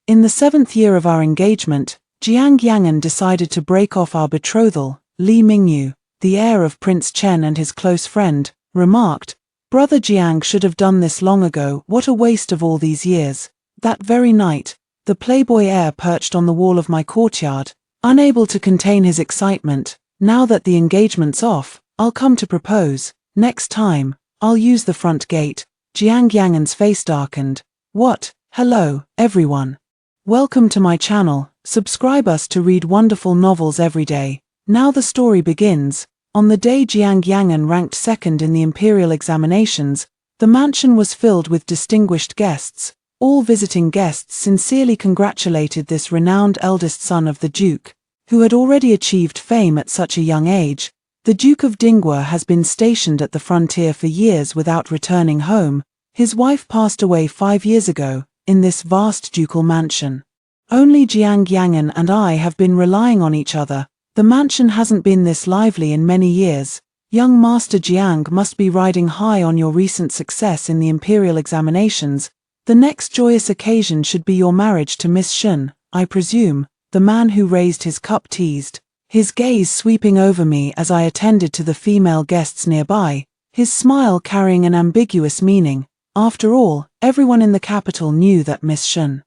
In the 7th year of our engagement, Jiang Yangan decided to break off our betrothal. Li Mingyu, the heir of Prince Chen and his close friend, remarked, "Brother Jiang should have done this long ago. What a waste of all these years." That very night, the playboy heir perched on the wall of my courtyard, unable to contain his excitement. "Now that the engagement's off, I'll come to propose. Next time, I'll use the front gate." Jiang Yangan's face darkened. "What? Hello, everyone. Welcome to my channel. Subscribe us to read wonderful novels every day." Now the story begins. On the day Jiang Yangan ranked second in the imperial examinations, the mansion was filled with distinguished guests. All visiting guests sincerely congratulated this renowned eldest son of the Duke, who had already achieved fame at such a young age. The Duke of Dinghua has been stationed at the frontier for years without returning home. His wife passed away 5 years ago, in this vast ducal mansion. Only Jiang Yangan and I have been relying on each other. The mansion hasn't been this lively in many years. Young Master Jiang must be riding high on your recent success in the imperial examinations. The next joyous occasion should be your marriage to Miss Shun, I presume, the man who raised his cup teased, his gaze sweeping over me as I attended to the female guests nearby, his smile carrying an ambiguous meaning. After all, everyone in the capital knew that Miss Shun,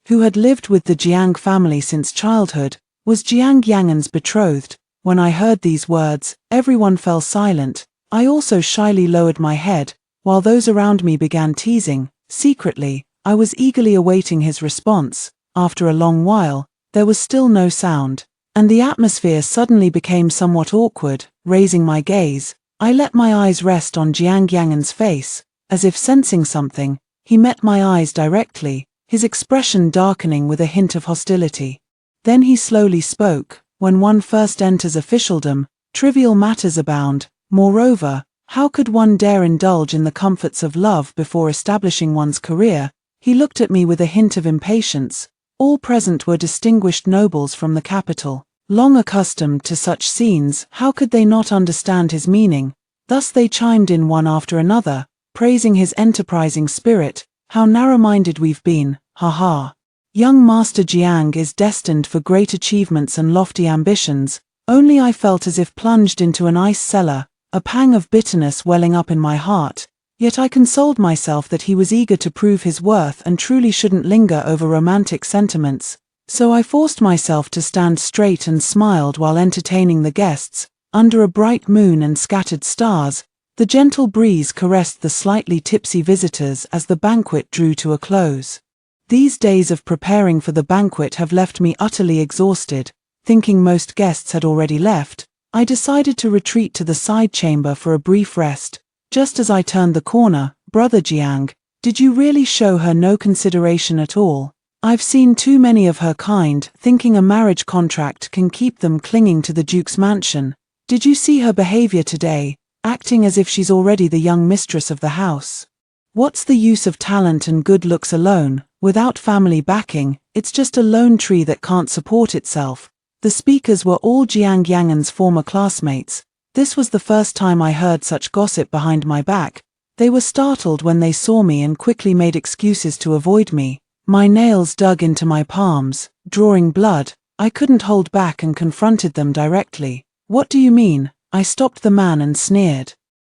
who had lived with the Jiang family since childhood, was Jiang Yangan's betrothed. When I heard these words, everyone fell silent. I also shyly lowered my head, while those around me began teasing. Secretly, I was eagerly awaiting his response. After a long while, there was still no sound, and the atmosphere suddenly became somewhat awkward. Raising my gaze, I let my eyes rest on Jiang Yangan's face. As if sensing something, he met my eyes directly, his expression darkening with a hint of hostility. Then he slowly spoke. "When one first enters officialdom, trivial matters abound. Moreover, how could one dare indulge in the comforts of love before establishing one's career?" He looked at me with a hint of impatience. All present were distinguished nobles from the capital. Long accustomed to such scenes, how could they not understand his meaning? Thus they chimed in one after another, praising his enterprising spirit. "How narrow-minded we've been, ha. Young Master Jiang is destined for great achievements and lofty ambitions." Only I felt as if plunged into an ice cellar, a pang of bitterness welling up in my heart. Yet I consoled myself that he was eager to prove his worth and truly shouldn't linger over romantic sentiments. So I forced myself to stand straight and smiled while entertaining the guests. Under a bright moon and scattered stars, the gentle breeze caressed the slightly tipsy visitors as the banquet drew to a close. These days of preparing for the banquet have left me utterly exhausted. Thinking most guests had already left, I decided to retreat to the side chamber for a brief rest. Just as I turned the corner, "Brother Jiang, did you really show her no consideration at all? I've seen too many of her kind, thinking a marriage contract can keep them clinging to the Duke's mansion. Did you see her behavior today, acting as if she's already the young mistress of the house? What's the use of talent and good looks alone, without family backing? It's just a lone tree that can't support itself." The speakers were all Jiang Yangan's former classmates. This was the first time I heard such gossip behind my back. They were startled when they saw me and quickly made excuses to avoid me. My nails dug into my palms, drawing blood. I couldn't hold back and confronted them directly. "What do you mean?" I stopped the man and sneered.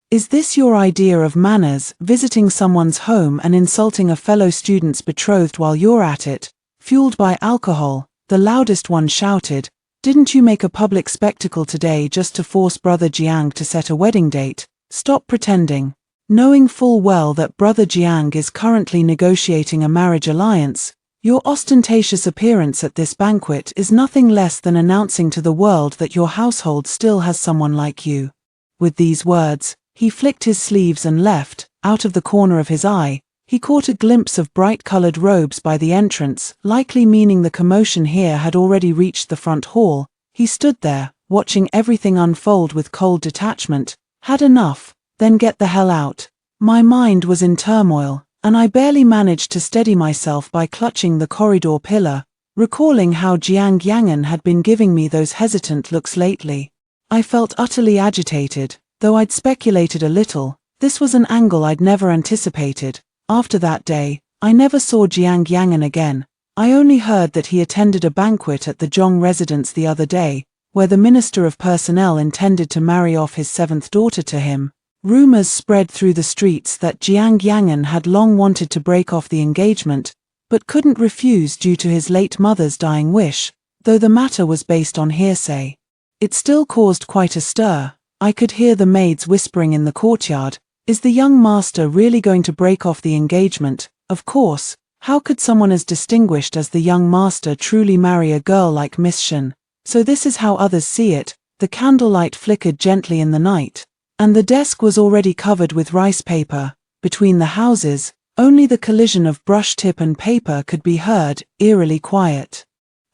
"Is this your idea of manners, visiting someone's home and insulting a fellow student's betrothed while you're at it?" Fueled by alcohol, the loudest one shouted, "Didn't you make a public spectacle today just to force Brother Jiang to set a wedding date? Stop pretending." Knowing full well that Brother Jiang is currently negotiating a marriage alliance, your ostentatious appearance at this banquet is nothing less than announcing to the world that your household still has someone like you. With these words, he flicked his sleeves and left. Out of the corner of his eye, he caught a glimpse of bright-colored robes by the entrance, likely meaning the commotion here had already reached the front hall. He stood there, watching everything unfold with cold detachment. Had enough, then get the hell out. My mind was in turmoil, and I barely managed to steady myself by clutching the corridor pillar, recalling how Jiang Yangan had been giving me those hesitant looks lately. I felt utterly agitated, though I'd speculated a little. This was an angle I'd never anticipated. After that day, I never saw Jiang Yangan again. I only heard that he attended a banquet at the Zhong residence the other day, where the Minister of Personnel intended to marry off his seventh daughter to him. Rumors spread through the streets that Jiang Yangan had long wanted to break off the engagement, but couldn't refuse due to his late mother's dying wish, though the matter was based on hearsay. It still caused quite a stir. I could hear the maids whispering in the courtyard, "Is the young master really going to break off the engagement?" Of course, how could someone as distinguished as the young master truly marry a girl like Miss Shen? So this is how others see it. The candlelight flickered gently in the night, and the desk was already covered with rice paper. Between the houses, only the collision of brush tip and paper could be heard, eerily quiet.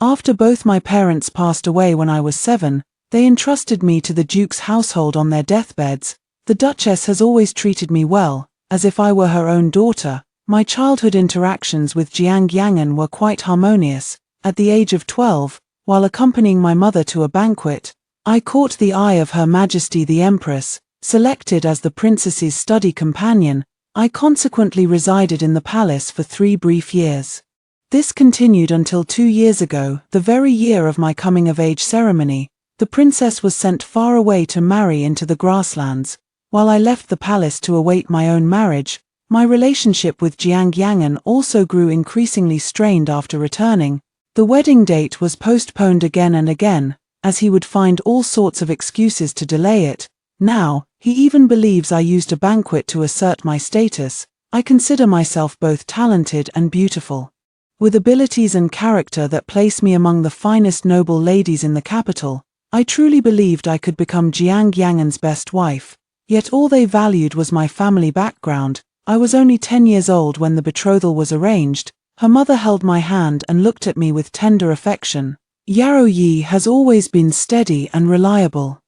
After both my parents passed away when I was 7, they entrusted me to the Duke's household on their deathbeds. The Duchess has always treated me well, as if I were her own daughter. My childhood interactions with Jiang Yangan were quite harmonious. At the age of 12, while accompanying my mother to a banquet, I caught the eye of Her Majesty the Empress. Selected as the princess's study companion, I consequently resided in the palace for 3 brief years. This continued until 2 years ago, the very year of my coming-of-age ceremony. The princess was sent far away to marry into the grasslands. While I left the palace to await my own marriage, my relationship with Jiang Yangan also grew increasingly strained after returning. The wedding date was postponed again and again, as he would find all sorts of excuses to delay it. Now, he even believes I used a banquet to assert my status. I consider myself both talented and beautiful, with abilities and character that place me among the finest noble ladies in the capital. I truly believed I could become Jiang Yangan's best wife, yet all they valued was my family background. I was only 10 years old when the betrothal was arranged. Her mother held my hand and looked at me with tender affection. Yaro Yi has always been steady and reliable.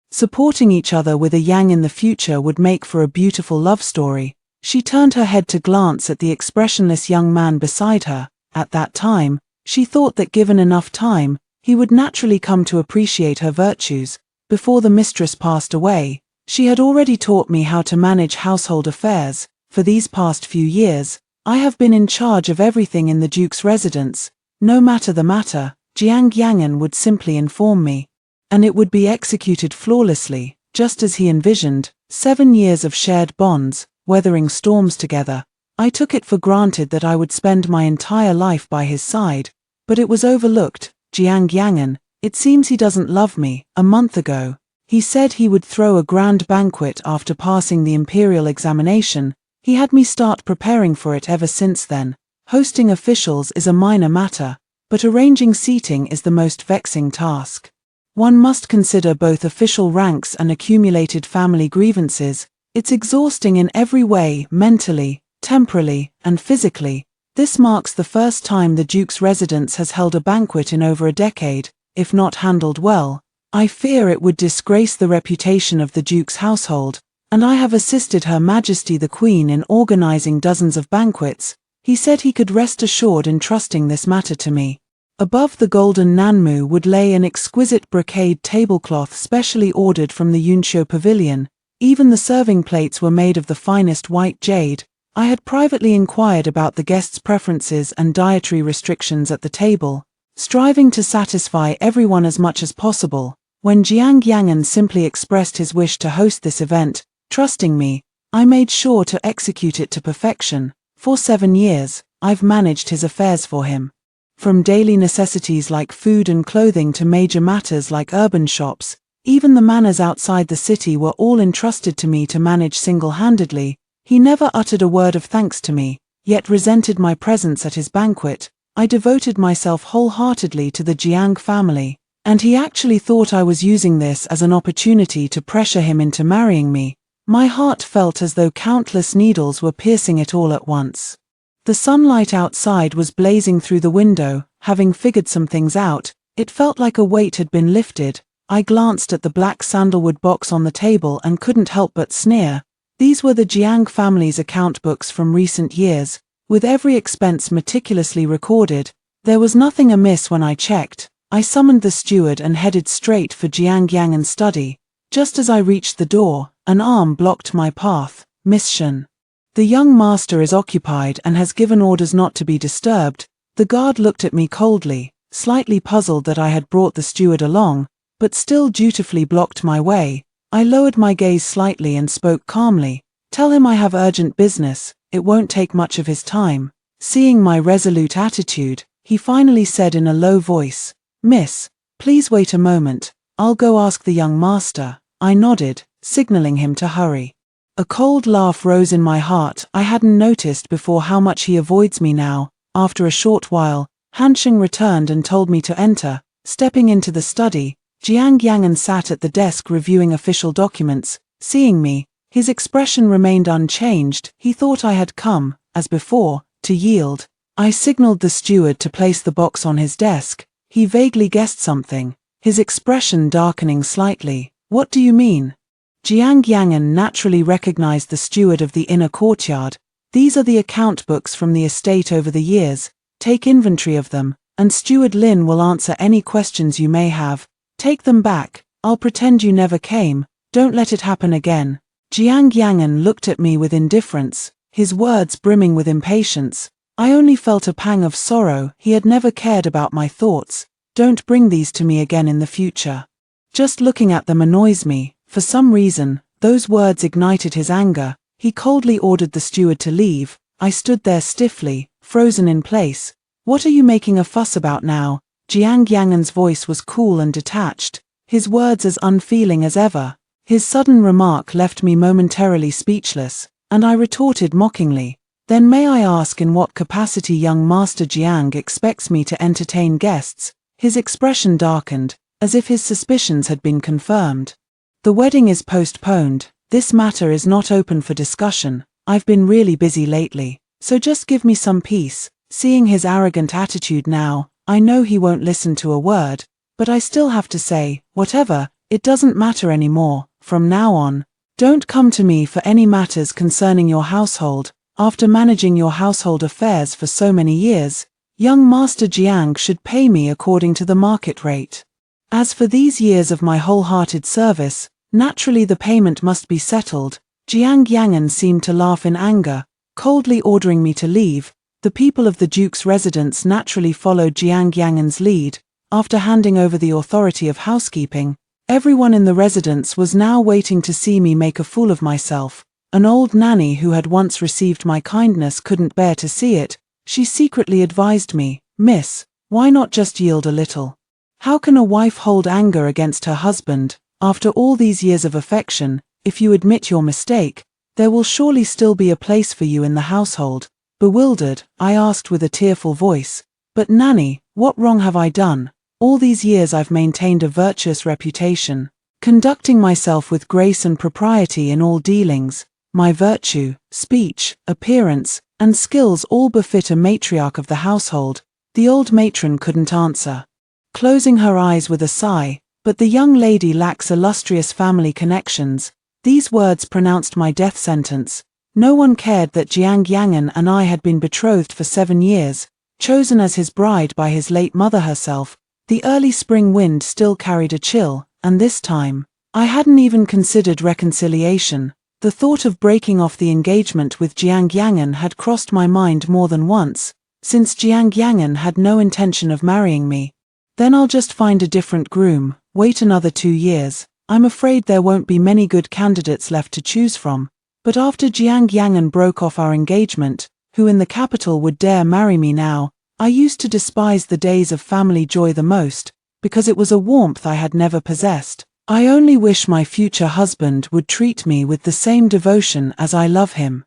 Supporting each other with a Yang in the future would make for a beautiful love story. She turned her head to glance at the expressionless young man beside her. At that time, she thought that given enough time, he would naturally come to appreciate her virtues. Before the mistress passed away, she had already taught me how to manage household affairs. For these past few years, I have been in charge of everything in the Duke's residence. No matter the matter, Jiang Yangan would simply inform me, and it would be executed flawlessly, just as he envisioned. 7 years of shared bonds, weathering storms together. I took it for granted that I would spend my entire life by his side, but it was overlooked. Jiang Yangan, it seems he doesn't love me. A month ago, he said he would throw a grand banquet after passing the imperial examination. He had me start preparing for it ever since then. Hosting officials is a minor matter, but arranging seating is the most vexing task. One must consider both official ranks and accumulated family grievances. It's exhausting in every way, mentally, temporally, and physically. This marks the first time the Duke's residence has held a banquet in over a decade. If not handled well, I fear it would disgrace the reputation of the Duke's household, and I have assisted Her Majesty the Queen in organizing dozens of banquets. He said he could rest assured in trusting this matter to me. Above the golden Nanmu would lay an exquisite brocade tablecloth specially ordered from the Yunqiu Pavilion. Even the serving plates were made of the finest white jade. I had privately inquired about the guests' preferences and dietary restrictions at the table, striving to satisfy everyone as much as possible. When Jiang Yangan simply expressed his wish to host this event, trusting me, I made sure to execute it to perfection. For 7 years, I've managed his affairs for him. From daily necessities like food and clothing to major matters like urban shops, even the manors outside the city were all entrusted to me to manage single-handedly. He never uttered a word of thanks to me, yet resented my presence at his banquet. I devoted myself wholeheartedly to the Jiang family, and he actually thought I was using this as an opportunity to pressure him into marrying me. My heart felt as though countless needles were piercing it all at once. The sunlight outside was blazing through the window. Having figured some things out, it felt like a weight had been lifted. I glanced at the black sandalwood box on the table and couldn't help but sneer. These were the Jiang family's account books from recent years, with every expense meticulously recorded. There was nothing amiss when I checked. I summoned the steward and headed straight for Jiang Yangan's study. Just as I reached the door, an arm blocked my path. "Miss Shen, the young master is occupied and has given orders not to be disturbed." The guard looked at me coldly, slightly puzzled that I had brought the steward along, but still dutifully blocked my way. I lowered my gaze slightly and spoke calmly. "Tell him I have urgent business, it won't take much of his time." Seeing my resolute attitude, he finally said in a low voice, "Miss, please wait a moment, I'll go ask the young master." I nodded, signaling him to hurry. A cold laugh rose in my heart. I hadn't noticed before how much he avoids me now. After a short while, Hansheng returned and told me to enter. Stepping into the study, Jiang Yangan sat at the desk reviewing official documents. Seeing me, his expression remained unchanged. He thought I had come, as before, to yield. I signaled the steward to place the box on his desk. He vaguely guessed something, his expression darkening slightly. "What do you mean?" Jiang Yangan naturally recognized the steward of the inner courtyard. "These are the account books from the estate over the years. Take inventory of them, and Steward Lin will answer any questions you may have. Take them back. I'll pretend you never came. Don't let it happen again." Jiang Yangan looked at me with indifference, his words brimming with impatience. I only felt a pang of sorrow. He had never cared about my thoughts. "Don't bring these to me again in the future. Just looking at them annoys me." For some reason, those words ignited his anger. He coldly ordered the steward to leave. I stood there stiffly, frozen in place. "What are you making a fuss about now?" Jiang Yangan's voice was cool and detached, his words as unfeeling as ever. His sudden remark left me momentarily speechless, and I retorted mockingly, "Then may I ask in what capacity young Master Jiang expects me to entertain guests?" His expression darkened, as if his suspicions had been confirmed. "The wedding is postponed. This matter is not open for discussion. I've been really busy lately, so just give me some peace." Seeing his arrogant attitude now, I know he won't listen to a word, but I still have to say, "Whatever, it doesn't matter anymore. From now on, don't come to me for any matters concerning your household. After managing your household affairs for so many years, young Master Jiang should pay me according to the market rate. As for these years of my wholehearted service, naturally the payment must be settled." Jiang Yangan seemed to laugh in anger, coldly ordering me to leave. The people of the Duke's residence naturally followed Jiang Yangan's lead. After handing over the authority of housekeeping, everyone in the residence was now waiting to see me make a fool of myself. An old nanny who had once received my kindness couldn't bear to see it. She secretly advised me, "Miss, why not just yield a little? How can a wife hold anger against her husband? After all these years of affection, if you admit your mistake, there will surely still be a place for you in the household." Bewildered, I asked with a tearful voice, "But Nanny, what wrong have I done? All these years I've maintained a virtuous reputation, conducting myself with grace and propriety in all dealings. My virtue, speech, appearance, and skills all befit a matriarch of the household." The old matron couldn't answer, closing her eyes with a sigh. "But the young lady lacks illustrious family connections." These words pronounced my death sentence. No one cared that Jiang Yangan and I had been betrothed for 7 years, chosen as his bride by his late mother herself. The early spring wind still carried a chill, and this time, I hadn't even considered reconciliation. The thought of breaking off the engagement with Jiang Yangan had crossed my mind more than once, since Jiang Yangan had no intention of marrying me. Then I'll just find a different groom. Wait another 2 years. I'm afraid there won't be many good candidates left to choose from. But after Jiang Yangan broke off our engagement, who in the capital would dare marry me now? I used to despise the days of family joy the most, because it was a warmth I had never possessed. I only wish my future husband would treat me with the same devotion as I love him.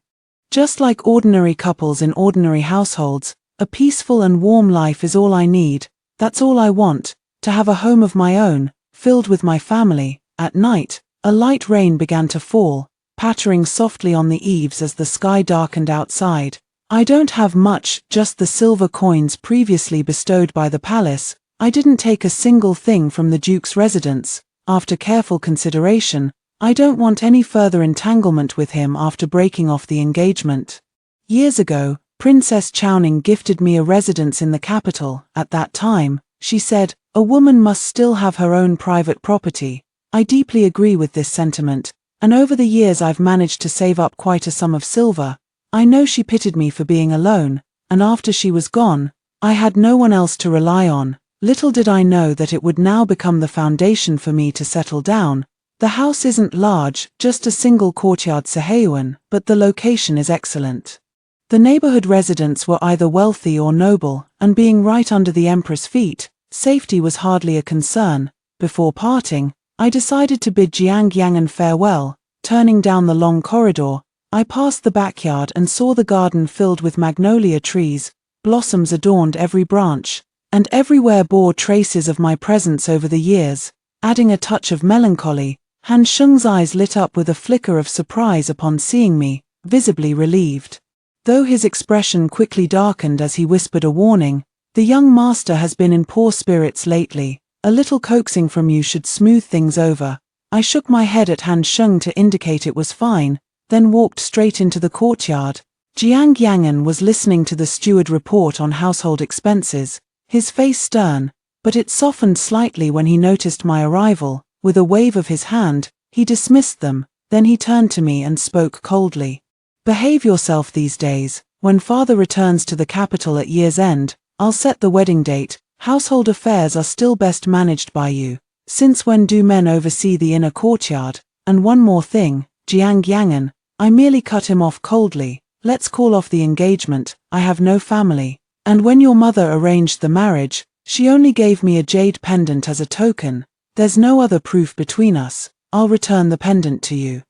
Just like ordinary couples in ordinary households, a peaceful and warm life is all I need. That's all I want, to have a home of my own, filled with my family. At night, a light rain began to fall, pattering softly on the eaves as the sky darkened outside. I don't have much, just the silver coins previously bestowed by the palace. I didn't take a single thing from the Duke's residence. After careful consideration, I don't want any further entanglement with him after breaking off the engagement. Years ago, Princess Chowning gifted me a residence in the capital. At that time, she said, "A woman must still have her own private property." I deeply agree with this sentiment, and over the years I've managed to save up quite a sum of silver. I know she pitied me for being alone, and after she was gone, I had no one else to rely on. Little did I know that it would now become the foundation for me to settle down. The house isn't large, just a single courtyard Sahayuan, but the location is excellent. The neighborhood residents were either wealthy or noble, and being right under the emperor's feet, safety was hardly a concern. Before parting, I decided to bid Jiang Yangan farewell. Turning down the long corridor, I passed the backyard and saw the garden filled with magnolia trees. Blossoms adorned every branch, and everywhere bore traces of my presence over the years, adding a touch of melancholy. Han Sheng's eyes lit up with a flicker of surprise upon seeing me, visibly relieved. Though his expression quickly darkened as he whispered a warning, "The young master has been in poor spirits lately. A little coaxing from you should smooth things over." I shook my head at Han Sheng to indicate it was fine, then walked straight into the courtyard. Jiang Yangan was listening to the steward report on household expenses, his face stern, but it softened slightly when he noticed my arrival. With a wave of his hand, he dismissed them, then he turned to me and spoke coldly. "Behave yourself these days. When father returns to the capital at year's end, I'll set the wedding date. Household affairs are still best managed by you. Since when do men oversee the inner courtyard? And one more thing, Jiang Yangan," I merely cut him off coldly, "let's call off the engagement. I have no family. And when your mother arranged the marriage, she only gave me a jade pendant as a token. There's no other proof between us. I'll return the pendant to you.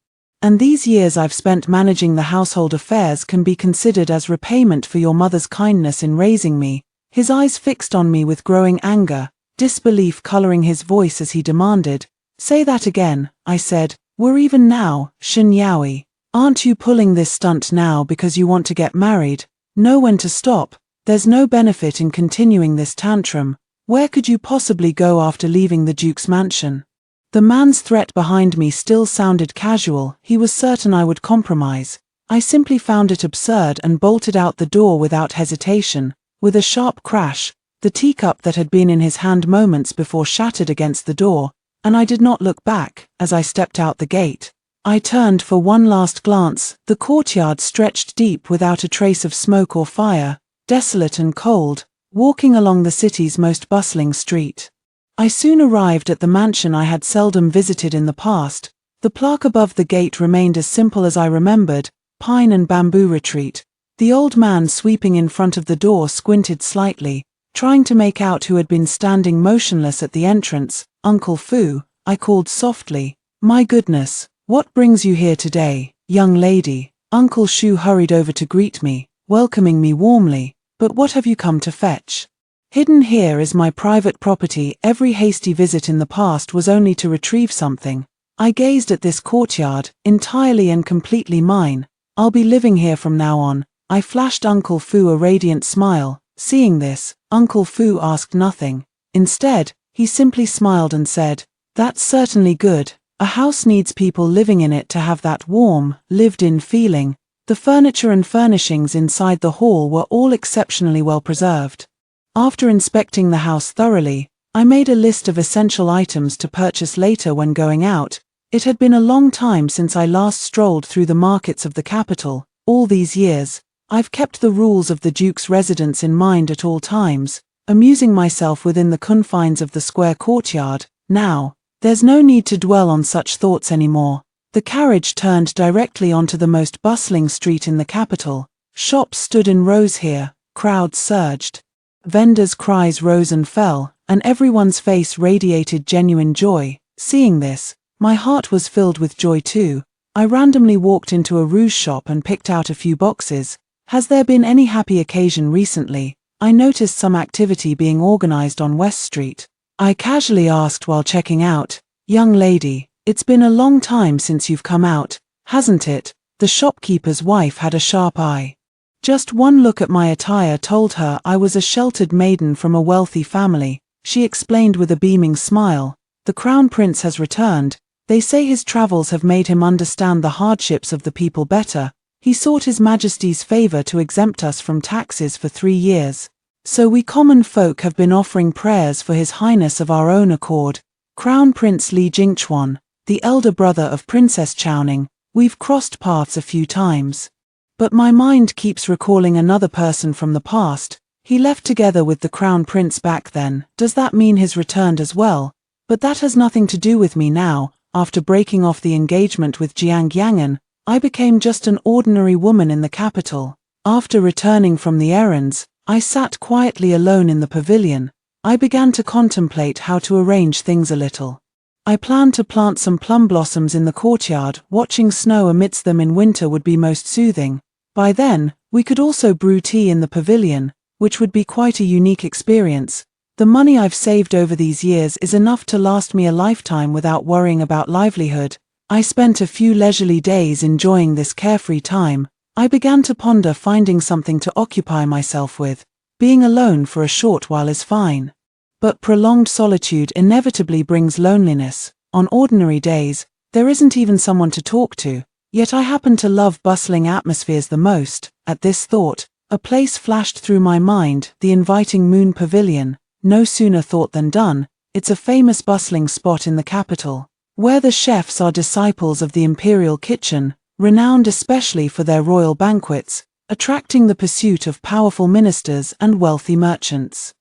And these years I've spent managing the household affairs can be considered as repayment for your mother's kindness in raising me." His eyes fixed on me with growing anger, disbelief coloring his voice as he demanded, "Say that again," I said. "We're even now, Shin Yaoi. Aren't you pulling this stunt now because you want to get married? Know when to stop. There's no benefit in continuing this tantrum. Where could you possibly go after leaving the Duke's mansion?" The man's threat behind me still sounded casual. He was certain I would compromise. I simply found it absurd and bolted out the door without hesitation. With a sharp crash, the teacup that had been in his hand moments before shattered against the door, and I did not look back as I stepped out the gate. I turned for one last glance. The courtyard stretched deep without a trace of smoke or fire, desolate and cold, walking along the city's most bustling street. I soon arrived at the mansion I had seldom visited in the past. The plaque above the gate remained as simple as I remembered, "Pine and Bamboo Retreat." The old man sweeping in front of the door squinted slightly, trying to make out who had been standing motionless at the entrance. "Uncle Fu," I called softly. "My goodness, what brings you here today, young lady?" Uncle Shu hurried over to greet me, welcoming me warmly. "But what have you come to fetch? Hidden here is my private property. Every hasty visit in the past was only to retrieve something." I gazed at this courtyard, entirely and completely mine. "I'll be living here from now on." I flashed Uncle Fu a radiant smile. Seeing this, Uncle Fu asked nothing. Instead, he simply smiled and said, "That's certainly good. A house needs people living in it to have that warm, lived-in feeling." The furniture and furnishings inside the hall were all exceptionally well preserved. After inspecting the house thoroughly, I made a list of essential items to purchase later when going out. It had been a long time since I last strolled through the markets of the capital. All these years, I've kept the rules of the Duke's residence in mind at all times, amusing myself within the confines of the square courtyard. Now, there's no need to dwell on such thoughts anymore. The carriage turned directly onto the most bustling street in the capital. Shops stood in rows here, crowds surged. Vendors' cries rose and fell, and everyone's face radiated genuine joy. Seeing this, my heart was filled with joy too. I randomly walked into a rouge shop and picked out a few boxes. "Has there been any happy occasion recently?" I noticed some activity being organized on West Street. I casually asked while checking out, "Young lady, it's been a long time since you've come out, hasn't it?" The shopkeeper's wife had a sharp eye. Just one look at my attire told her I was a sheltered maiden from a wealthy family. She explained with a beaming smile, "The Crown Prince has returned. They say his travels have made him understand the hardships of the people better. He sought His Majesty's favor to exempt us from taxes for 3 years. So we common folk have been offering prayers for His Highness of our own accord. Crown Prince Li Jingchuan, the elder brother of Princess Chowning. We've crossed paths a few times. But my mind keeps recalling another person from the past. He left together with the crown prince back then. Does that mean he's returned as well? But that has nothing to do with me now. After breaking off the engagement with Jiang Yangan, I became just an ordinary woman in the capital. After returning from the errands, I sat quietly alone in the pavilion. I began to contemplate how to arrange things a little. I planned to plant some plum blossoms in the courtyard. Watching snow amidst them in winter would be most soothing. By then, we could also brew tea in the pavilion, which would be quite a unique experience. The money I've saved over these years is enough to last me a lifetime without worrying about livelihood. I spent a few leisurely days enjoying this carefree time. I began to ponder finding something to occupy myself with. Being alone for a short while is fine. But prolonged solitude inevitably brings loneliness. On ordinary days, there isn't even someone to talk to. Yet I happen to love bustling atmospheres the most. At this thought, a place flashed through my mind, the inviting Moon Pavilion. No sooner thought than done. It's a famous bustling spot in the capital, where the chefs are disciples of the imperial kitchen, renowned especially for their royal banquets, attracting the pursuit of powerful ministers and wealthy merchants.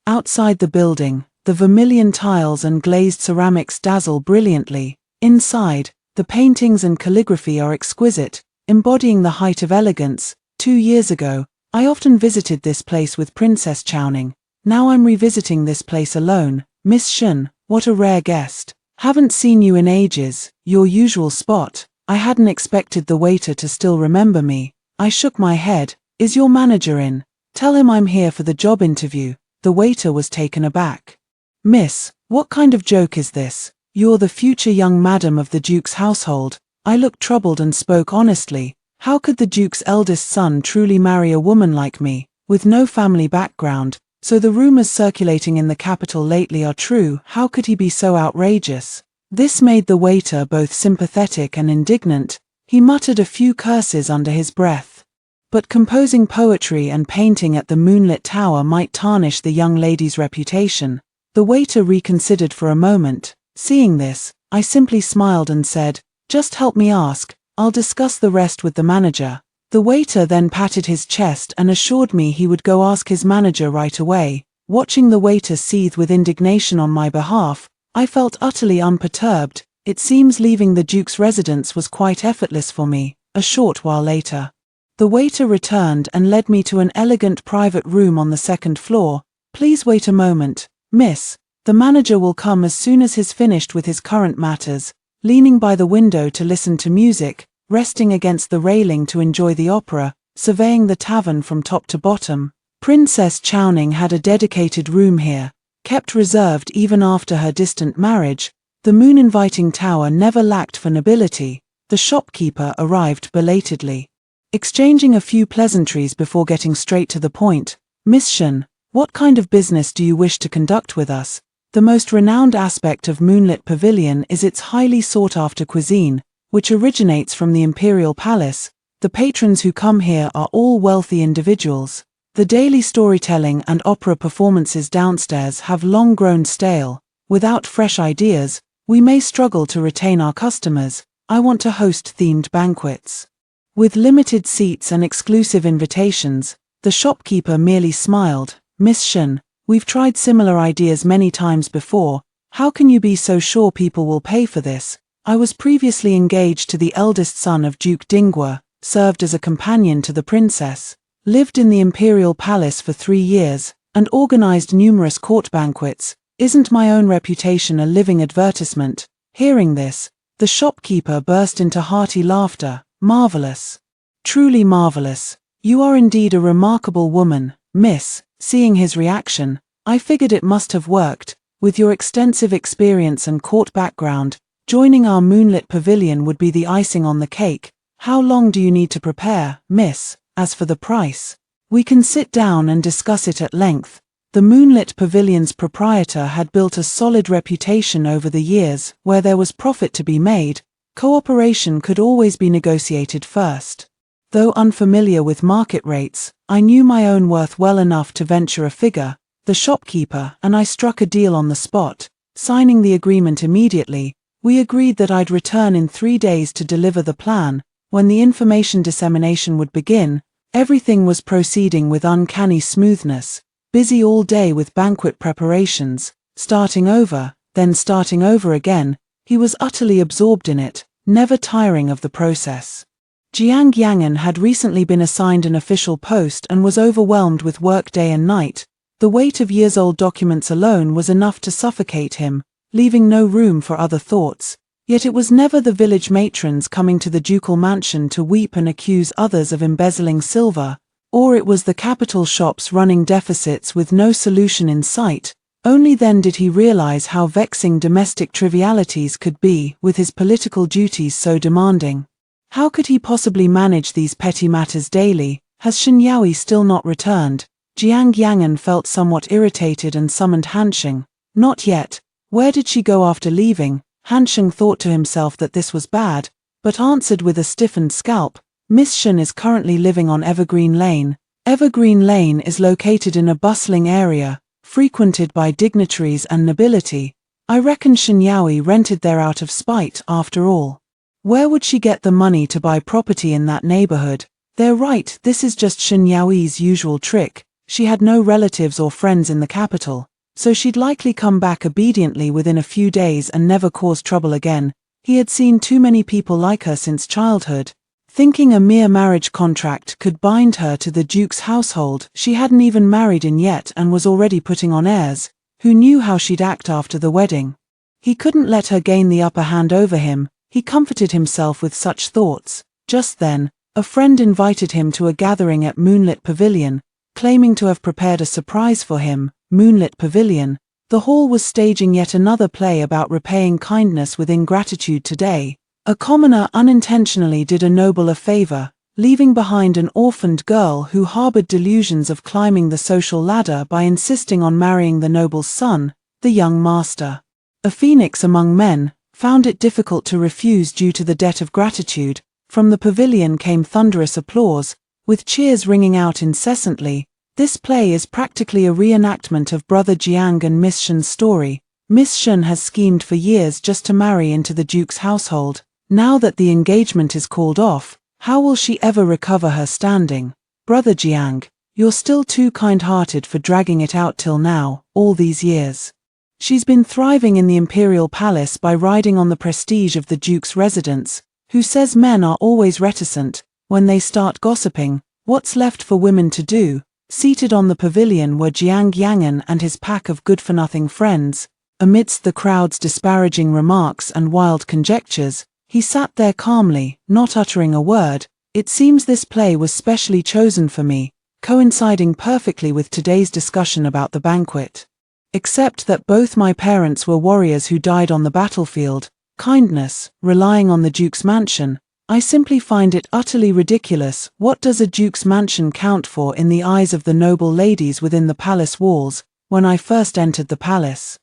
Outside the building, the vermilion tiles and glazed ceramics dazzle brilliantly. Inside, the paintings and calligraphy are exquisite, embodying the height of elegance. 2 years ago, I often visited this place with Princess Chowning. Now I'm revisiting this place alone. Miss Shun, what a rare guest. Haven't seen you in ages. Your usual spot. I hadn't expected the waiter to still remember me. I shook my head. Is your manager in? Tell him I'm here for the job interview. The waiter was taken aback. Miss, what kind of joke is this? You're the future young madam of the Duke's household. I looked troubled and spoke honestly. How could the Duke's eldest son truly marry a woman like me, with no family background? So the rumors circulating in the capital lately are true. How could he be so outrageous? This made the waiter both sympathetic and indignant. He muttered a few curses under his breath. But composing poetry and painting at the moonlit tower might tarnish the young lady's reputation. The waiter reconsidered for a moment. Seeing this, I simply smiled and said, "Just help me ask. I'll discuss the rest with the manager." The waiter then patted his chest and assured me he would go ask his manager right away. Watching the waiter seethe with indignation on my behalf, I felt utterly unperturbed. It seems leaving the Duke's residence was quite effortless for me. A short while later, the waiter returned and led me to an elegant private room on the second floor. Please wait a moment, miss. The manager will come as soon as he's finished with his current matters. Leaning by the window to listen to music, resting against the railing to enjoy the opera, surveying the tavern from top to bottom, Princess Chowning had a dedicated room here, kept reserved even after her distant marriage. The moon-inviting tower never lacked for nobility. The shopkeeper arrived belatedly, exchanging a few pleasantries before getting straight to the point. Miss Shun, what kind of business do you wish to conduct with us? The most renowned aspect of Moonlit Pavilion is its highly sought-after cuisine, which originates from the Imperial Palace. The patrons who come here are all wealthy individuals. The daily storytelling and opera performances downstairs have long grown stale. Without fresh ideas, we may struggle to retain our customers. I want to host themed banquets. With limited seats and exclusive invitations, the shopkeeper merely smiled. Miss Shun, we've tried similar ideas many times before. How can you be so sure people will pay for this? I was previously engaged to the eldest son of Duke Dingwa, served as a companion to the princess, lived in the imperial palace for 3 years, and organized numerous court banquets. Isn't my own reputation a living advertisement? Hearing this, the shopkeeper burst into hearty laughter. Marvelous. Truly marvelous. You are indeed a remarkable woman, miss. Seeing his reaction, I figured it must have worked. With your extensive experience and court background, joining our moonlit pavilion would be the icing on the cake. How long do you need to prepare, miss? As for the price, we can sit down and discuss it at length. The moonlit pavilion's proprietor had built a solid reputation over the years. Where there was profit to be made, cooperation could always be negotiated first. Though unfamiliar with market rates, I knew my own worth well enough to venture a figure. The shopkeeper and I struck a deal on the spot. Signing the agreement immediately, we agreed that I'd return in 3 days to deliver the plan. When the information dissemination would begin, Everything was proceeding with uncanny smoothness, busy all day with banquet preparations, starting over, then starting over again. He was utterly absorbed in it, never tiring of the process. Jiang Yangan had recently been assigned an official post and was overwhelmed with work day and night. The weight of years-old documents alone was enough to suffocate him, leaving no room for other thoughts. Yet it was never the village matrons coming to the ducal mansion to weep and accuse others of embezzling silver, or it was the capital shops running deficits with no solution in sight. Only then did he realize how vexing domestic trivialities could be, with his political duties so demanding. How could he possibly manage these petty matters daily? Has Shen Yaoi still not returned? Jiang Yangan felt somewhat irritated and summoned Hansheng. Not yet. Where did she go after leaving? Hansheng thought to himself that this was bad, but answered with a stiffened scalp. Miss Shen is currently living on Evergreen Lane. Evergreen Lane is located in a bustling area, frequented by dignitaries and nobility. I reckon Shen Yaoi rented there out of spite after all. Where would she get the money to buy property in that neighborhood? They're right, this is just Shen Yaoi's usual trick. She had no relatives or friends in the capital, so she'd likely come back obediently within a few days and never cause trouble again. He had seen too many people like her since childhood. Thinking a mere marriage contract could bind her to the Duke's household, she hadn't even married in yet and was already putting on airs. Who knew how she'd act after the wedding? He couldn't let her gain the upper hand over him. He comforted himself with such thoughts. Just then, a friend invited him to a gathering at Moonlit Pavilion, claiming to have prepared a surprise for him. Moonlit Pavilion. The hall was staging yet another play about repaying kindness with ingratitude today. A commoner unintentionally did a noble a favor, leaving behind an orphaned girl who harbored delusions of climbing the social ladder by insisting on marrying the noble's son, the young master. A phoenix among men, found it difficult to refuse due to the debt of gratitude. From the pavilion came thunderous applause, with cheers ringing out incessantly. This play is practically a reenactment of Brother Jiang and Miss Shen's story. Miss Shen has schemed for years just to marry into the Duke's household. Now that the engagement is called off, how will she ever recover her standing? Brother Jiang, you're still too kind-hearted for dragging it out till now, all these years. She's been thriving in the imperial palace by riding on the prestige of the Duke's residence. Who says men are always reticent? When they start gossiping, what's left for women to do? Seated on the pavilion were Jiang Yangan and his pack of good-for-nothing friends. Amidst the crowd's disparaging remarks and wild conjectures, he sat there calmly, not uttering a word. It seems this play was specially chosen for me, coinciding perfectly with today's discussion about the banquet. Except that both my parents were warriors who died on the battlefield. Kindness, relying on the Duke's mansion. I simply find it utterly ridiculous. What does a Duke's mansion count for in the eyes of the noble ladies within the palace walls? When I first entered the palace,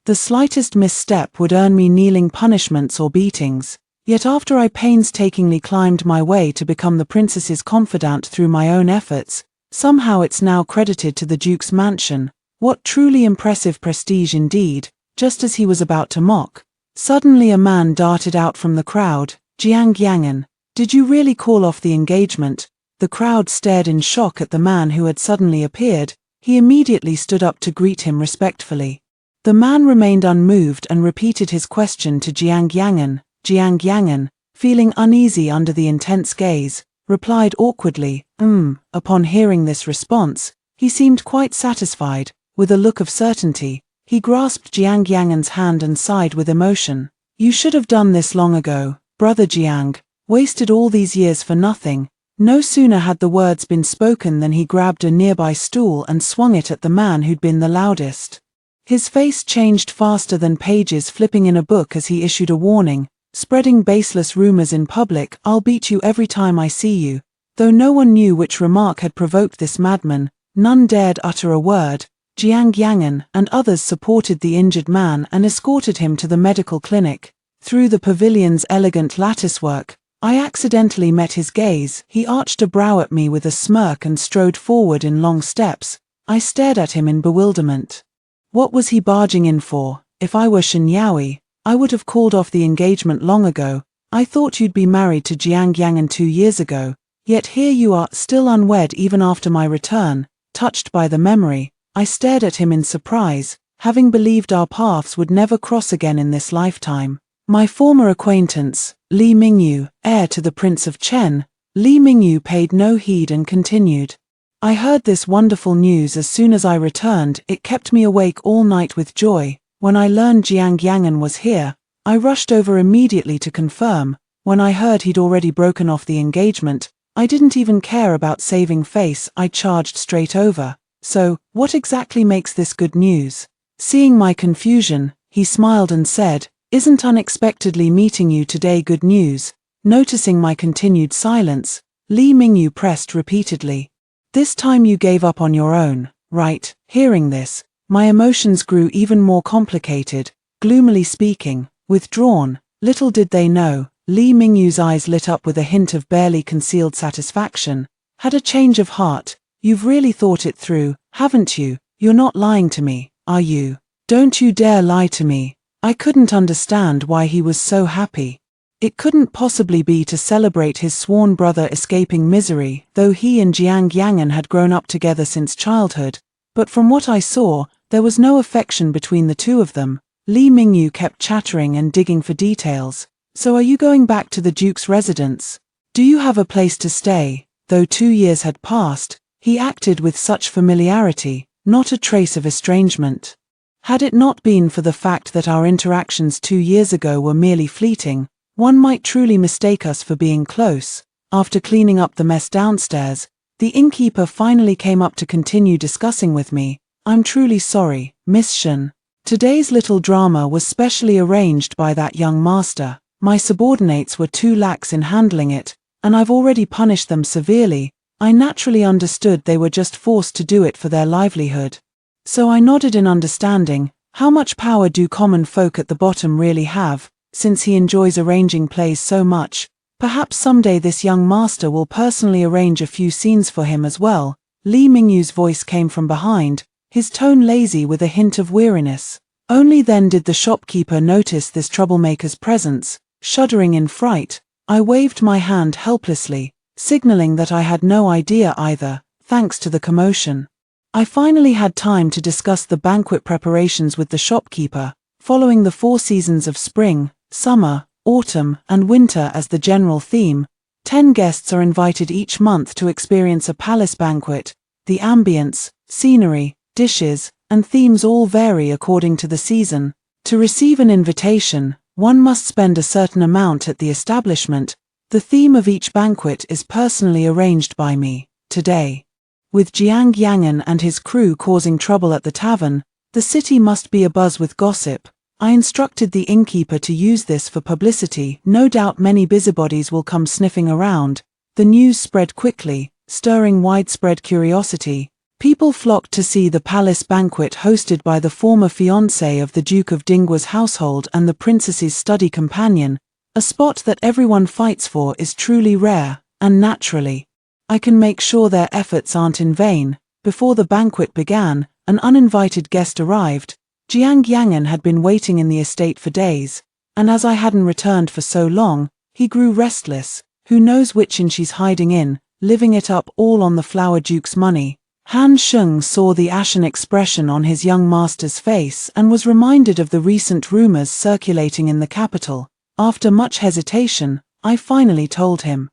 the slightest misstep would earn me kneeling punishments or beatings. Yet after I painstakingly climbed my way to become the princess's confidant through my own efforts, somehow it's now credited to the Duke's mansion. What truly impressive prestige indeed. Just as he was about to mock, suddenly a man darted out from the crowd. Jiang Yangan, did you really call off the engagement? The crowd stared in shock at the man who had suddenly appeared. He immediately stood up to greet him respectfully. The man remained unmoved and repeated his question to Jiang Yangan. Jiang Yangan, feeling uneasy under the intense gaze, replied awkwardly, Upon hearing this response, he seemed quite satisfied. With a look of certainty, he grasped Jiang Yangan's hand and sighed with emotion. You should have done this long ago, Brother Jiang, wasted all these years for nothing. No sooner had the words been spoken than he grabbed a nearby stool and swung it at the man who'd been the loudest. His face changed faster than pages flipping in a book as he issued a warning, spreading baseless rumors in public. I'll beat you every time I see you. Though no one knew which remark had provoked this madman, none dared utter a word. Jiang Yangan and others supported the injured man and escorted him to the medical clinic. Through the pavilion's elegant latticework, I accidentally met his gaze. He arched a brow at me with a smirk and strode forward in long steps. I stared at him in bewilderment. What was he barging in for? If I were Shen Yaoi, I would have called off the engagement long ago. I thought you'd be married to Jiang Yangan 2 years ago. Yet here you are, still unwed even after my return. Touched by the memory, I stared at him in surprise, having believed our paths would never cross again in this lifetime. My former acquaintance, Li Mingyu, heir to the Prince of Chen. Li Mingyu paid no heed and continued. I heard this wonderful news as soon as I returned. It kept me awake all night with joy. When I learned Jiang Yangan was here, I rushed over immediately to confirm. When I heard he'd already broken off the engagement, I didn't even care about saving face. I charged straight over. So, what exactly makes this good news? Seeing my confusion, he smiled and said, "Isn't unexpectedly meeting you today good news?" Noticing my continued silence, Li Mingyu pressed repeatedly. "This time you gave up on your own, right?" Hearing this, my emotions grew even more complicated. Gloomily speaking, withdrawn. Little did they know, Li Mingyu's eyes lit up with a hint of barely concealed satisfaction. "Had a change of heart. You've really thought it through, haven't you? You're not lying to me, are you? Don't you dare lie to me." I couldn't understand why he was so happy. It couldn't possibly be to celebrate his sworn brother escaping misery, though he and Jiang Yangan had grown up together since childhood. But from what I saw, there was no affection between the two of them. Li Mingyu kept chattering and digging for details. "So are you going back to the Duke's residence? Do you have a place to stay?" Though 2 years had passed, he acted with such familiarity, not a trace of estrangement. Had it not been for the fact that our interactions 2 years ago were merely fleeting, one might truly mistake us for being close. After cleaning up the mess downstairs, the innkeeper finally came up to continue discussing with me. "I'm truly sorry, Miss Shen. Today's little drama was specially arranged by that young master. My subordinates were too lax in handling it, and I've already punished them severely. I naturally understood they were just forced to do it for their livelihood." So I nodded in understanding. How much power do common folk at the bottom really have, since he enjoys arranging plays so much? Perhaps someday this young master will personally arrange a few scenes for him as well. Li Mingyu's voice came from behind, his tone lazy with a hint of weariness. Only then did the shopkeeper notice this troublemaker's presence. Shuddering in fright, I waved my hand helplessly, signaling that I had no idea either, thanks to the commotion. I finally had time to discuss the banquet preparations with the shopkeeper, following the 4 seasons of spring, summer, autumn, and winter as the general theme. 10 guests are invited each month to experience a palace banquet. The ambience, scenery, dishes, and themes all vary according to the season. To receive an invitation, one must spend a certain amount at the establishment. The theme of each banquet is personally arranged by me. Today, with Jiang Yangan and his crew causing trouble at the tavern, the city must be abuzz with gossip. I instructed the innkeeper to use this for publicity. No doubt many busybodies will come sniffing around. The news spread quickly, stirring widespread curiosity. People flocked to see the palace banquet hosted by the former fiancé of the Duke of Dinggua's household and the princess's study companion. A spot that everyone fights for is truly rare, and naturally, I can make sure their efforts aren't in vain. Before the banquet began, an uninvited guest arrived. Jiang Yangan had been waiting in the estate for days, and as I hadn't returned for so long, he grew restless. Who knows which inn she's hiding in, living it up all on the Flower Duke's money. Han Sheng saw the ashen expression on his young master's face and was reminded of the recent rumors circulating in the capital. After much hesitation, I finally told him.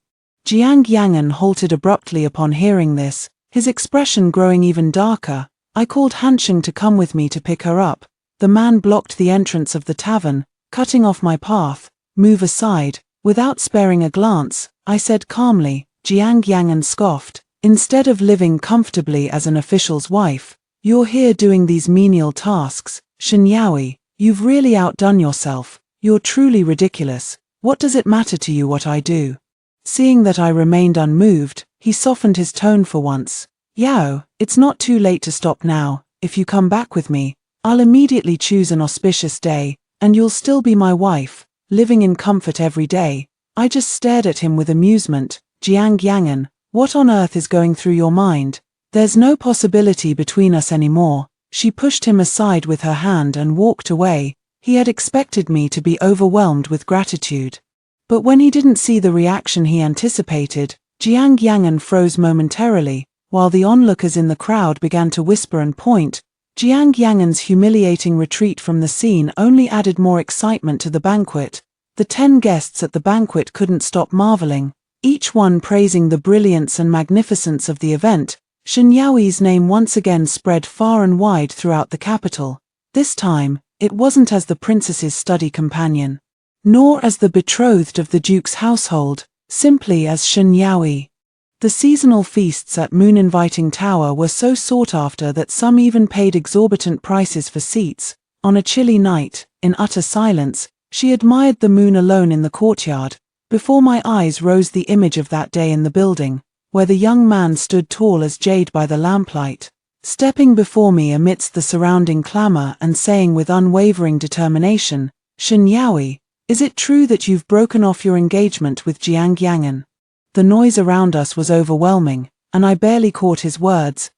Jiang Yangan halted abruptly upon hearing this, his expression growing even darker. I called Han Sheng to come with me to pick her up. The man blocked the entrance of the tavern, cutting off my path. "Move aside." Without sparing a glance, I said calmly. Jiang Yangan scoffed. "Instead of living comfortably as an official's wife, you're here doing these menial tasks. Shen Yaoi, you've really outdone yourself. You're truly ridiculous. What does it matter to you what I do?" Seeing that I remained unmoved, he softened his tone for once. "Yao, it's not too late to stop now. If you come back with me, I'll immediately choose an auspicious day, and you'll still be my wife, living in comfort every day." I just stared at him with amusement. "Jiang Yangan, what on earth is going through your mind? There's no possibility between us anymore." She pushed him aside with her hand and walked away. He had expected me to be overwhelmed with gratitude. But when he didn't see the reaction he anticipated, Jiang Yangan froze momentarily, while the onlookers in the crowd began to whisper and point. Jiang Yangan's humiliating retreat from the scene only added more excitement to the banquet. The 10 guests at the banquet couldn't stop marveling, each one praising the brilliance and magnificence of the event. Shen Yaoi's name once again spread far and wide throughout the capital. This time, it wasn't as the princess's study companion, nor as the betrothed of the duke's household, simply as Shen Yaoi. The seasonal feasts at Moon Inviting Tower were so sought after that some even paid exorbitant prices for seats. On a chilly night, in utter silence, she admired the moon alone in the courtyard. Before my eyes rose the image of that day in the building, where the young man stood tall as jade by the lamplight, stepping before me amidst the surrounding clamor and saying with unwavering determination, "Shen Yaoi, is it true that you've broken off your engagement with Jiang Yangan?" The noise around us was overwhelming, and I barely caught his words.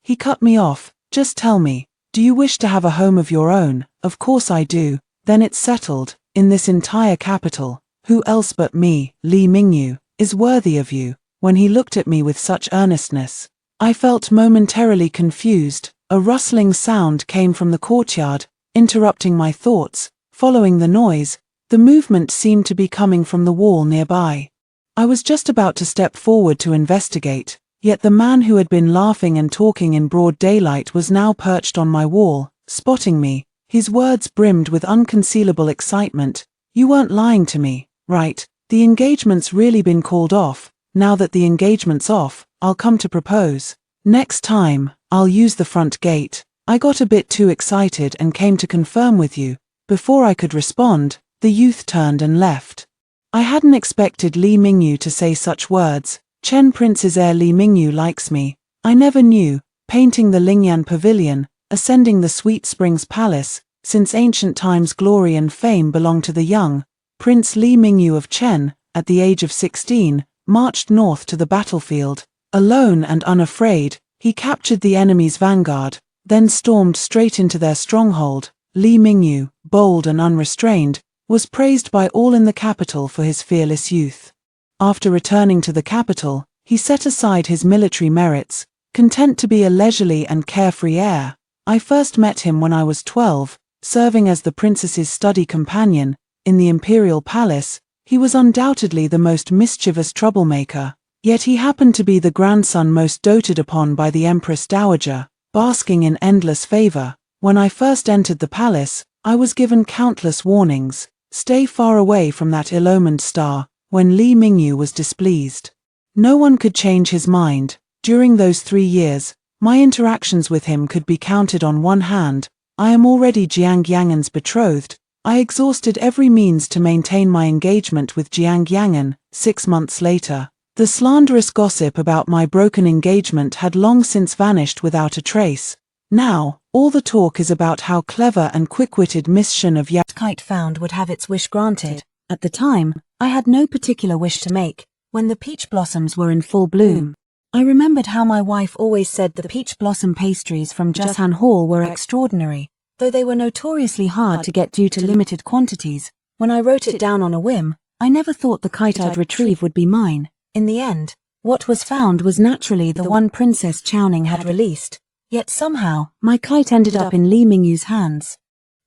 He cut me off. "Just tell me, do you wish to have a home of your own?" "Of course I do." "Then it's settled. In this entire capital, who else but me, Li Mingyu, is worthy of you?" When he looked at me with such earnestness, I felt momentarily confused. A rustling sound came from the courtyard, interrupting my thoughts. Following the noise, the movement seemed to be coming from the wall nearby. I was just about to step forward to investigate, yet the man who had been laughing and talking in broad daylight was now perched on my wall, spotting me. His words brimmed with unconcealable excitement. "You weren't lying to me, right? The engagement's really been called off. Now that the engagement's off, I'll come to propose. Next time, I'll use the front gate." I got a bit too excited and came to confirm with you. Before I could respond, the youth turned and left. I hadn't expected Li Mingyu to say such words. Chen Prince's heir Li Mingyu likes me. I never knew. Painting the Lingyan Pavilion, ascending the Sweet Springs Palace, since ancient times glory and fame belong to the young. Prince Li Mingyu of Chen, at the age of 16, marched north to the battlefield. Alone and unafraid, he captured the enemy's vanguard, then stormed straight into their stronghold. Li Mingyu, bold and unrestrained, was praised by all in the capital for his fearless youth. After returning to the capital, he set aside his military merits, content to be a leisurely and carefree heir. I first met him when I was 12, serving as the princess's study companion. In the imperial palace, he was undoubtedly the most mischievous troublemaker, yet he happened to be the grandson most doted upon by the Empress Dowager, basking in endless favor. When I first entered the palace, I was given countless warnings. Stay far away from that ill-omened star. When Li Mingyu was displeased, no one could change his mind. During those 3 years, my interactions with him could be counted on one hand. I am already Jiang Yangan's betrothed. I exhausted every means to maintain my engagement with Jiang Yangan. 6 months later, the slanderous gossip about my broken engagement had long since vanished without a trace. Now, all the talk is about how clever and quick-witted Miss Shen of Kite found would have its wish granted. At the time, I had no particular wish to make. When the peach blossoms were in full bloom, I remembered how my wife always said the peach blossom pastries from Jushan Hall were extraordinary, though they were notoriously hard to get due to limited quantities. When I wrote it down on a whim, I never thought the kite I'd retrieve would be mine. In the end, what was found was naturally the one Princess Chowning had released. Yet somehow, my kite ended up in Li Mingyu's hands.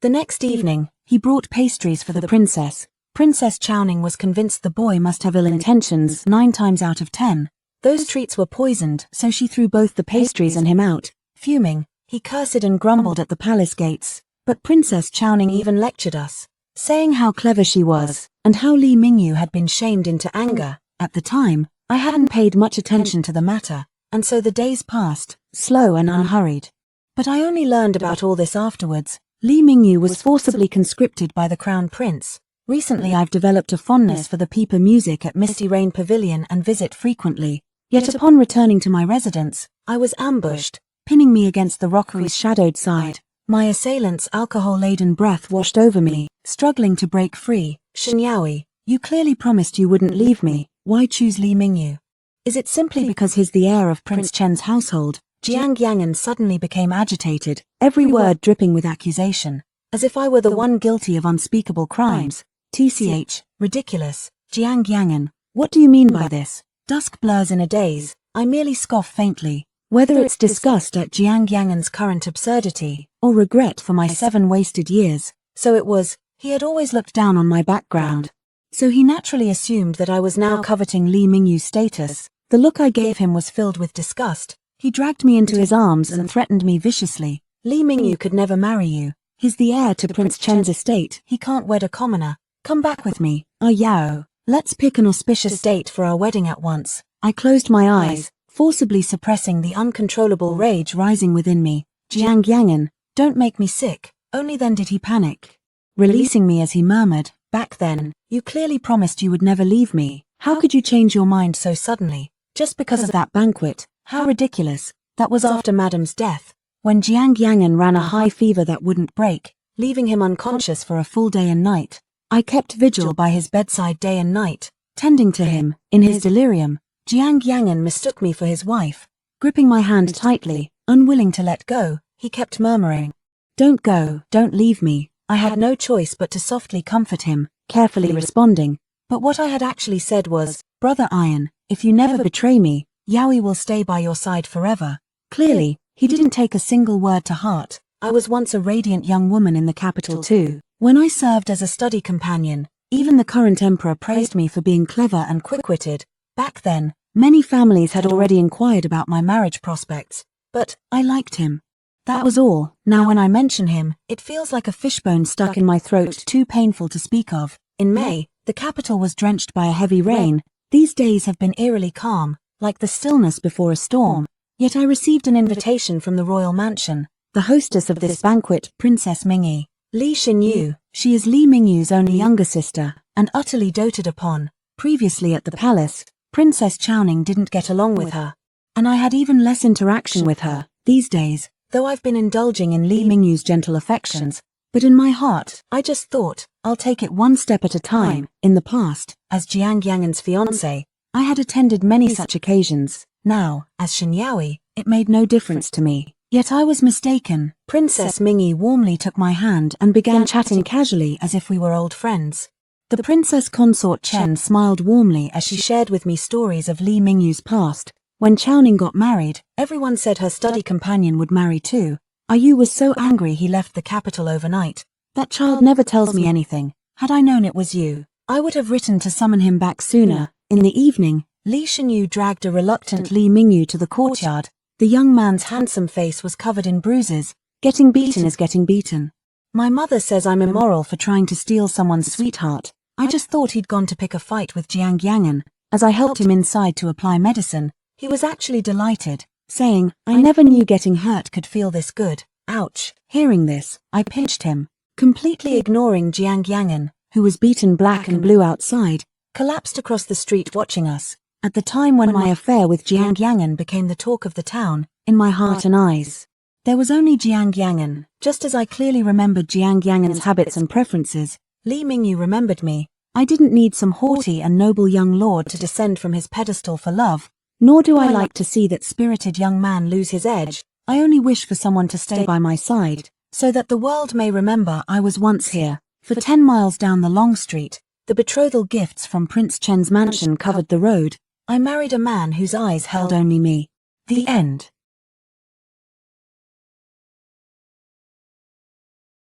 The next evening, he brought pastries for the princess. Princess Chowning was convinced the boy must have ill intentions 9 times out of 10. Those treats were poisoned, so she threw both the pastries and him out. Fuming, he cursed and grumbled at the palace gates. But Princess Chowning even lectured us, saying how clever she was, and how Li Mingyu had been shamed into anger. At the time, I hadn't paid much attention to the matter, and so the days passed, slow and unhurried. But I only learned about all this afterwards. Li Mingyu was forcibly conscripted by the Crown Prince. Recently I've developed a fondness for the Peeper music at Misty Rain Pavilion and visit frequently. Yet upon returning to my residence, I was ambushed, pinning me against the rockery's shadowed side. My assailant's alcohol-laden breath washed over me, struggling to break free. "Shen Yaoi, you clearly promised you wouldn't leave me. Why choose Li Mingyu? Is it simply because he's the heir of Prince Chen's household?" Jiang Yangan suddenly became agitated, every word dripping with accusation, as if I were the one guilty of unspeakable crimes. "TCH, ridiculous. Jiang Yangan, what do you mean by this? Dusk blurs in a daze, I merely scoff faintly, whether it's disgust at Jiang Yangen's current absurdity, or regret for my 7 wasted years. So it was, he had always looked down on my background. So he naturally assumed that I was now coveting Li Mingyu's status. The look I gave him was filled with disgust. He dragged me into his arms and threatened me viciously. Li Mingyu could never marry you. He's the heir to Prince Chen's estate. He can't wed a commoner. Come back with me. Yao. Let's pick an auspicious date for our wedding at once. I closed my eyes, forcibly suppressing the uncontrollable rage rising within me. Jiang Yangen, don't make me sick. Only then did he panic, releasing me as he murmured, back then, you clearly promised you would never leave me. How could you change your mind so suddenly? Just because of that banquet? How ridiculous. That was after Madame's death, when Jiang Yangen ran a high fever that wouldn't break, leaving him unconscious for a full day and night. I kept vigil by his bedside day and night, tending to him. In his delirium, Jiang Yangen mistook me for his wife. Gripping my hand tightly, unwilling to let go, he kept murmuring, "Don't go, don't leave me." I had no choice but to softly comfort him, carefully responding. But what I had actually said was, "Brother Iron, if you never betray me, Yaoi will stay by your side forever." Clearly, he didn't take a single word to heart. I was once a radiant young woman in the capital too. When I served as a study companion, even the current emperor praised me for being clever and quick-witted. Back then, many families had already inquired about my marriage prospects, but I liked him. That was all. Now when I mention him, it feels like a fishbone stuck in my throat, too painful to speak of. In May, the capital was drenched by a heavy rain. These days have been eerily calm, like the stillness before a storm. Yet I received an invitation from the royal mansion. The hostess of this banquet, Princess Mingyi, Li Xinyu. She is Li Mingyu's only younger sister, and utterly doted upon. Previously at the palace, Princess Chowning didn't get along with her, and I had even less interaction with her. These days, though I've been indulging in Li Mingyu's gentle affections, but in my heart, I just thought, I'll take it one step at a time. In the past, as Jiang Yangen's fiancé, I had attended many such occasions. Now, as Shinyaoi, it made no difference to me. Yet I was mistaken. Princess Mingyi warmly took my hand and began chatting casually as if we were old friends. The princess consort Chen smiled warmly as she shared with me stories of Li Mingyu's past. When Chowning got married, everyone said her study companion would marry too. Yu was so angry he left the capital overnight. That child never tells me anything. Had I known it was you, I would have written to summon him back sooner. In the evening, Li Xinyu dragged a reluctant Li Mingyu to the courtyard. The young man's handsome face was covered in bruises. Getting beaten is getting beaten. My mother says I'm immoral for trying to steal someone's sweetheart. I just thought he'd gone to pick a fight with Jiang Yangen. As I helped him inside to apply medicine, he was actually delighted, saying, "I never knew getting hurt could feel this good." Ouch. Hearing this, I pinched him, completely ignoring Jiang Yangen, who was beaten black and blue outside, collapsed across the street watching us. At the time when my affair with Jiang Yangen became the talk of the town, in my heart and eyes, there was only Jiang Yangen. Just as I clearly remembered Jiang Yangen's habits and preferences, Li Mingyu remembered me. I didn't need some haughty and noble young lord to descend from his pedestal for love, nor do I like to see that spirited young man lose his edge. I only wish for someone to stay by my side, so that the world may remember I was once here. For 10 miles down the long street, the betrothal gifts from Prince Chen's mansion covered the road. I married a man whose eyes held only me. The end.